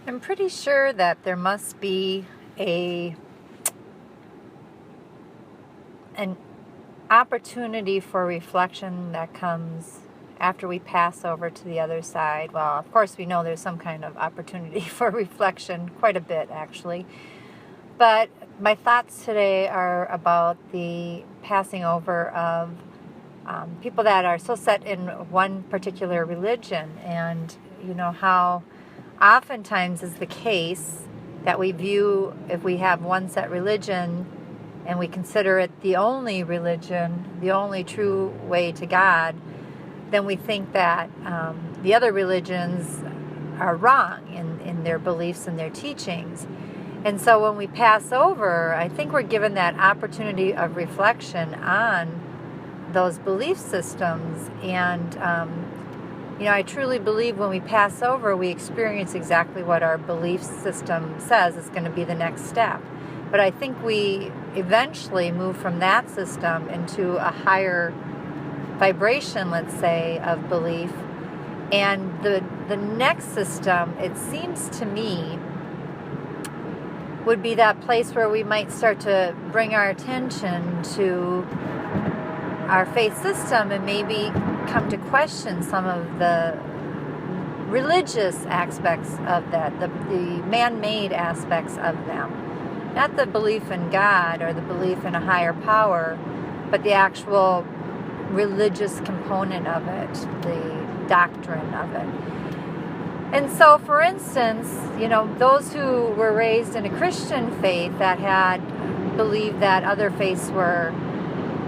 I'm pretty sure that there must be an opportunity for reflection that comes after we pass over to the other side. Well, of course, we know there's some kind of opportunity for reflection, quite a bit actually. But my thoughts today are about the passing over of people that are so set in one particular religion, and how oftentimes is the case that we view, if we have one set religion and we consider it the only religion, the only true way to God, then we think that the other religions are wrong in their beliefs and their teachings. And so when we pass over, I think we're given that opportunity of reflection on those belief systems. And I truly believe when we pass over, we experience exactly what our belief system says is going to be the next step. But I think we eventually move from that system into a higher vibration, let's say, of belief. And the next system, it seems to me, would be that place where we might start to bring our attention to our faith system and maybe come to question some of the religious aspects of that, the man-made aspects of them. Not the belief in God or the belief in a higher power, but the actual religious component of it, the doctrine of it. And so, for instance, those who were raised in a Christian faith that had believed that other faiths were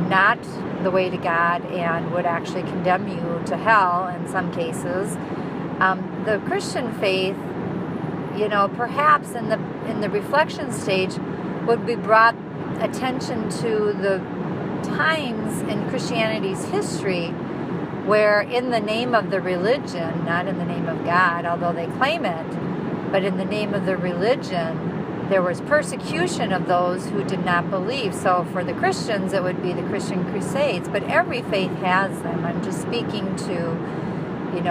not the way to God and would actually condemn you to hell in some cases, the Christian faith, perhaps in the reflection stage, would be brought attention to the times in Christianity's history where in the name of the religion, not in the name of God, although they claim it, but in the name of the religion, there was persecution of those who did not believe. So for the Christians, it would be the Christian Crusades, but every faith has them. I'm just speaking to,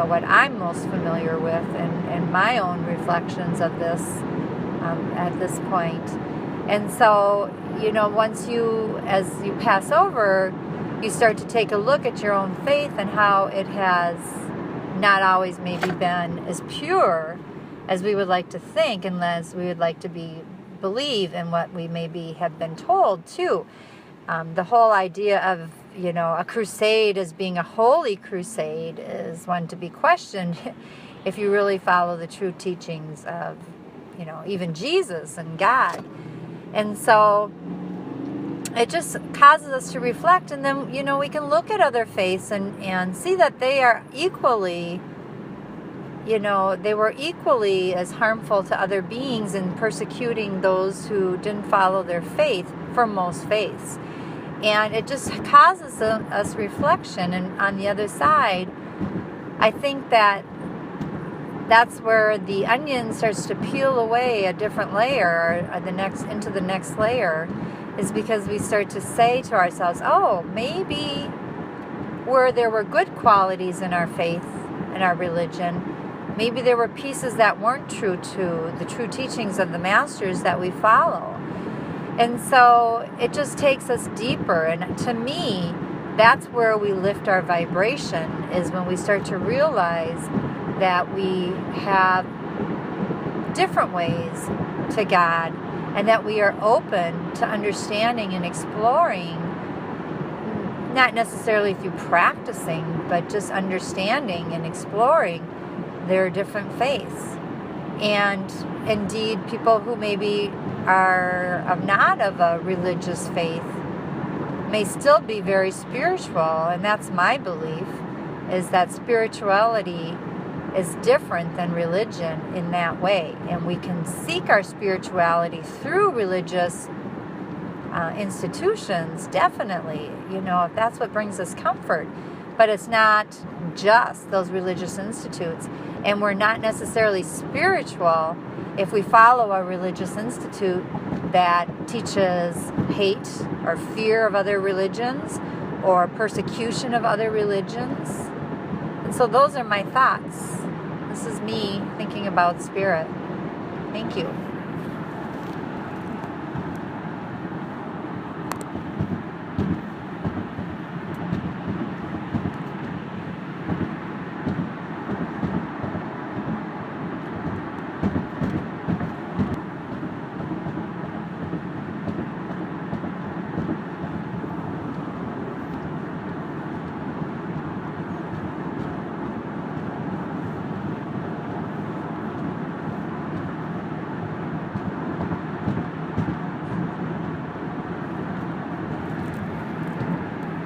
what I'm most familiar with and my own reflections of this at this point. And so, once as you pass over, you start to take a look at your own faith and how it has not always maybe been as pure as we would like to think, and as we would like to believe in what we maybe have been told too. The whole idea of, a crusade as being a holy crusade is one to be questioned if you really follow the true teachings of, even Jesus and God. And so it just causes us to reflect, and then, we can look at other faiths and see that they are equally, they were equally as harmful to other beings in persecuting those who didn't follow their faith for most faiths. And it just causes us reflection. And on the other side, I think that that's where the onion starts to peel away a different layer, or into the next layer, is because we start to say to ourselves, oh, maybe where there were good qualities in our faith and our religion, maybe there were pieces that weren't true to the true teachings of the masters that we follow. And so it just takes us deeper. And to me, that's where we lift our vibration, is when we start to realize that we have different ways to God, and that we are open to understanding and exploring, not necessarily through practicing, but just understanding and exploring their different faiths. And indeed, people who maybe are not of a religious faith may still be very spiritual, and that's my belief, is that spirituality is different than religion in that way. And we can seek our spirituality through religious institutions, definitely, if that's what brings us comfort. But it's not just those religious institutes. And we're not necessarily spiritual if we follow a religious institute that teaches hate or fear of other religions or persecution of other religions. And so those are my thoughts. This is me thinking about spirit. Thank you.